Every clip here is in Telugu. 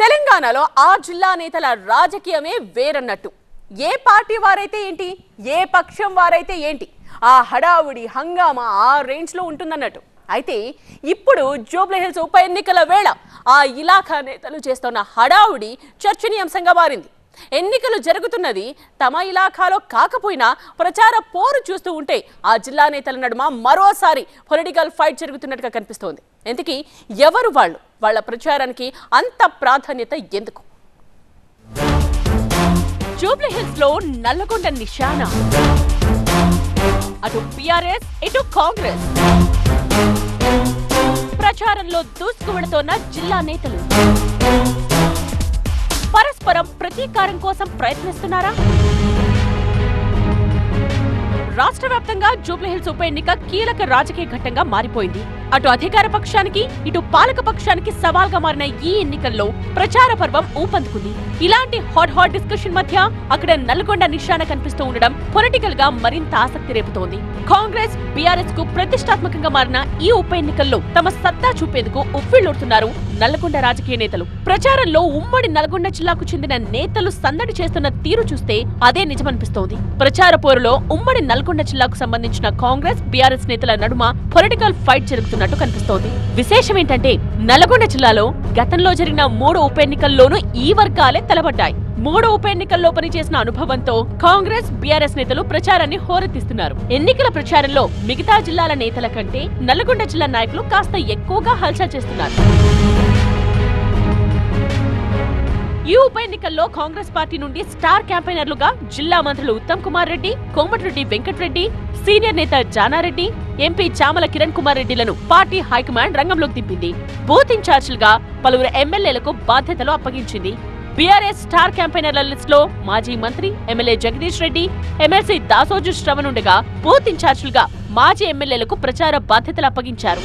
తెలంగాణలో ఆ జిల్లా నేతల రాజకీయమే వేరన్నట్టు. ఏ పార్టీ వారైతే ఏంటి, ఏ పక్షం వారైతే ఏంటి, ఆ హడావుడి హంగామా ఆ రేంజ్ లో ఉంటుందన్నట్టు. అయితే ఇప్పుడు జూబ్లీహిల్స్ ఉప ఎన్నికల వేళ ఆ ఇలాఖా నేతలు చేస్తున్న హడావుడి చర్చనీయాంశంగా మారింది. ఎన్నికలు జరుగుతున్నది తమ ఇలాఖాలో కాకపోయినా ప్రచార పోరు చూస్తూ ఉంటే ఆ జిల్లా నేతల నడుమ మరోసారి పొలిటికల్ ఫైట్ జరుగుతున్నట్టుగా కనిపిస్తోంది. ఇంతకీ ఎవరు వాళ్ళు? వాళ్ళ ప్రచారానికి అంత ప్రాధాన్యత ఎందుకు? జూబ్లీహిల్స్ లో నల్లగొండ నిశానా, అటు బీఆర్ఎస్ ఇటు కాంగ్రెస్ ప్రచారంలో దూసుకువెడుతోన్న జిల్లా నేతలు పరస్పరం ప్రతీకారం కోసం ప్రయత్నిస్తున్నారా? రాష్ట్ర వ్యాప్తంగా జూబ్లీహిల్స్ ఉప ఎన్నిక కీలక రాజకీయ ఘట్టంగా మారిపోయింది. అటు అధికార పక్షానికి ఇటు పాలక పక్షానికి సవాల్గా మారిన ఈ ఎన్నికల్లో ప్రచార పర్వం ఊపందుకుంది. ఇలాంటి హాట్ డిస్కషన్ మధ్య అక్కడ నల్గొండ నిశాన కనిపిస్తూ ఉండడం పొలిటికల్ గా మరింత ఆసక్తి రేపుతోంది. కాంగ్రెస్ బీఆర్ఎస్ కు ప్రతిష్టాత్మకంగా మారిన ఈ ఉప ఎన్నికల్లో తమ సత్తా చూపేందుకు ఉవ్విళ్లూరుతున్నారు నల్గొండ రాజకీయ నేతలు. ప్రచారంలో ఉమ్మడి నల్గొండ జిల్లాకు చెందిన నేతలు సందడి చేస్తున్న తీరు చూస్తే అదే నిజమనిపిస్తోంది. ప్రచార పోరులో ఉమ్మడి నల్గొండ జిల్లాకు సంబంధించిన కాంగ్రెస్ బీఆర్ఎస్ నేతల నడుమ పొలిటికల్ ఫైట్ జరుగుతున్నట్టు కనిపిస్తోంది. విశేషం ఏంటంటే నల్గొండ జిల్లాలో గతంలో జరిగిన 3 ఉప ఎన్నికల్లోనూ ఈ వర్గాలే తలబడ్డాయి. 3 ఉప ఎన్నికల్లో పనిచేసిన అనుభవంతో కాంగ్రెస్ బీఆర్ఎస్ నేతలు ప్రచారాన్ని హోరెత్తిస్తున్నారు. ఎన్నికల ప్రచారంలో మిగతా జిల్లాల నేతల కంటే నల్గొండ జిల్లా నాయకులు కాస్త ఎక్కువగా హల్చల్ చేస్తున్నారు. ఈ ఉప ఎన్నికల్లో కాంగ్రెస్ పార్టీ నుండి స్టార్ క్యాంపెయినర్లుగా జిల్లా మంత్రులు ఉత్తమ్ కుమార్ రెడ్డి, కోమటిరెడ్డి వెంకటరెడ్డి, సీనియర్ నేత Jana Reddy, MP Chamala Kiran Kumar రెడ్డిలను party high command రంగంలోకి దింపింది. బూత్ ఇన్ఛార్జీలుగా పలువురు ఎమ్మెల్యేలకు బాధ్యతలు అప్పగించింది. బీఆర్ఎస్ స్టార్ క్యాంపెయినర్ల లిస్ట్ లో మాజీ మంత్రి ఎమ్మెల్యే జగదీష్ రెడ్డి, ఎమ్మెల్సీ దాసోజు శ్రవణ్ ఉండగా బూత్ ఇన్ఛార్జీలుగా మాజీ ఎమ్మెల్యేలకు ప్రచార బాధ్యతలు అప్పగించారు.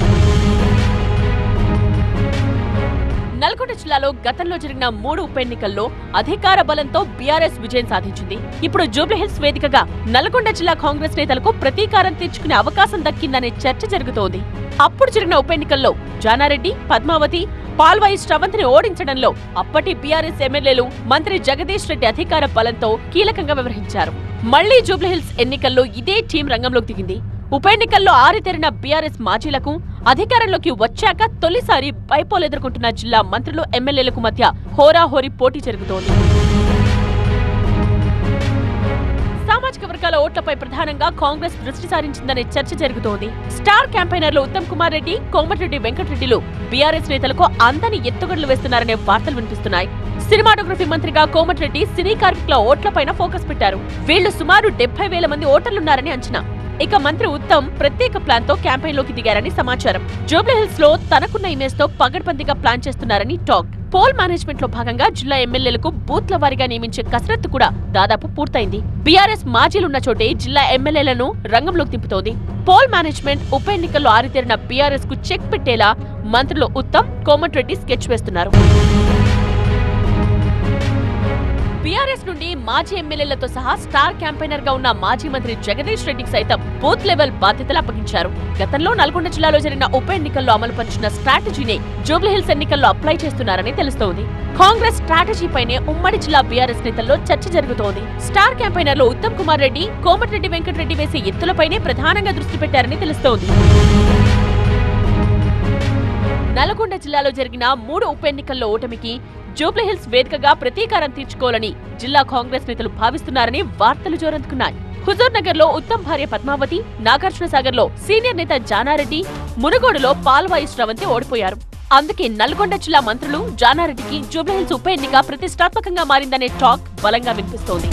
నల్గొండ జిల్లాలో గతంలో జరిగిన 3 ఉప ఎన్నికల్లో అధికార బలంతో బీఆర్ఎస్ విజయం సాధించింది. ఇప్పుడు జూబ్లీహిల్స్ వేదికగా నల్గొండ జిల్లా కాంగ్రెస్ నేతలకు ప్రతీకారం తీర్చుకునే అవకాశం దక్కిందనే చర్చ జరుగుతోంది. అప్పుడు జరిగిన ఉప ఎన్నికల్లో జానారెడ్డి, పద్మావతి, పాల్వాయి శ్రవంతిని ఓడించడంలో అప్పటి బీఆర్ఎస్ ఎమ్మెల్యేలు మంత్రి జగదీష్ రెడ్డి అధికార బలంతో కీలకంగా వ్యవహరించారు. మళ్లీ జూబ్లీహిల్స్ ఎన్నికల్లో ఇదే టీం రంగంలోకి దిగింది. ఉప ఎన్నికల్లో ఆరితేరిన బీఆర్ఎస్ మాజీలకు అధికారంలోకి వచ్చాక తొలిసారి బైపోలు ఎదుర్కొంటున్న జిల్లా మంత్రులు ఎమ్మెల్యేలకు మధ్య హోరాహోరీ పోటీ జరుగుతోంది. సామాజిక వర్గాల ఓట్లపై ప్రధానంగా కాంగ్రెస్ దృష్టి సారించిందనే చర్చ జరుగుతోంది. స్టార్ క్యాంపెయినర్లు ఉత్తమ్ కుమార్ రెడ్డి, కోమటిరెడ్డి వెంకటరెడ్డిలు బీఆర్ఎస్ నేతలకు అందని ఎత్తుగడలు వేస్తున్నారనే వార్తలు వినిపిస్తున్నాయి. సినిమాటోగ్రఫీ మంత్రిగా కోమటిరెడ్డి సినీ కార్మికుల ఓట్లపైన ఫోకస్ పెట్టారు. వీళ్లు సుమారు 70,000 మంది ఓటర్లున్నారని అంచనా. ఇక మంత్రి ఉత్తమ్ ప్రత్యేక ప్లాన్ తో క్యాంపెయిన్ లోకి దిగారని సమాచారం. జూబ్లీహిల్స్ లో తనకున్న ఇమేజ్ తో పగడ్బందీగా ప్లాన్ చేస్తున్నారని టాక్. పోల్ మేనేజ్మెంట్ లో భాగంగా జిల్లా ఎమ్మెల్యేలకు బూత్ల వారీగా నియమించే కసరత్తు కూడా దాదాపు పూర్తయింది. బీఆర్ఎస్ మాజీలున్న చోటే జిల్లా ఎమ్మెల్యేలను రంగంలోకి దింపుతోంది. పోల్ మేనేజ్మెంట్ ఉప ఎన్నికల్లో ఆరితేరిన బీఆర్ఎస్ కు చెక్ పెట్టేలా మంత్రులు ఉత్తమ్, కోమటిరెడ్డి స్కెచ్ వేస్తున్నారు. బీఆర్ఎస్ నుండి మాజీ ఎమ్మెల్యేలతో సహా స్టార్ క్యాంపెయినర్ గా ఉన్న మాజీ మంత్రి జగదీష్ రెడ్డికి సైతం బూత్ లెవెల్ బాధ్యతలు అప్పగించారు. గతంలో నల్గొండ జిల్లాలో జరిగిన ఉప ఎన్నికల్లో అమలు పరిచిన స్ట్రాటజీనే జూబ్లీహిల్స్ ఎన్నికల్లో అప్లై చేస్తున్నారని తెలుస్తోంది. కాంగ్రెస్ స్ట్రాటజీపైనే ఉమ్మడి జిల్లా బీఆర్ఎస్ నేతల్లో చర్చ జరుగుతోంది. స్టార్ క్యాంపెయినర్లు ఉత్తమ్ కుమార్ రెడ్డి, కోమటిరెడ్డి వెంకటరెడ్డి వేసే ఎత్తులపైనే ప్రధానంగా దృష్టి పెట్టారని తెలుస్తోంది. నల్గొండ జిల్లాలో జరిగిన 3 ఉప ఎన్నికల్లో ఓటమికి జూబ్లీహిల్స్ వేదికగా ప్రతీకారం తీర్చుకోవాలని జిల్లా కాంగ్రెస్ నేతలు భావిస్తున్నారని వార్తలు జోరందుకున్నాయి. హుజూర్ నగర్ లో ఉత్తమ్ భార్య పద్మావతి, నాగార్జున సాగర్ లో సీనియర్ నేత జానారెడ్డి, మునుగోడులో పాల్వాయి శ్రవంతి ఓడిపోయారు. అందుకే నల్గొండ జిల్లా మంత్రులు జానారెడ్డికి జూబ్లీహిల్స్ ఉప ఎన్నిక ప్రతిష్టాత్మకంగా మారిందనే టాక్ బలంగా వినిపిస్తోంది.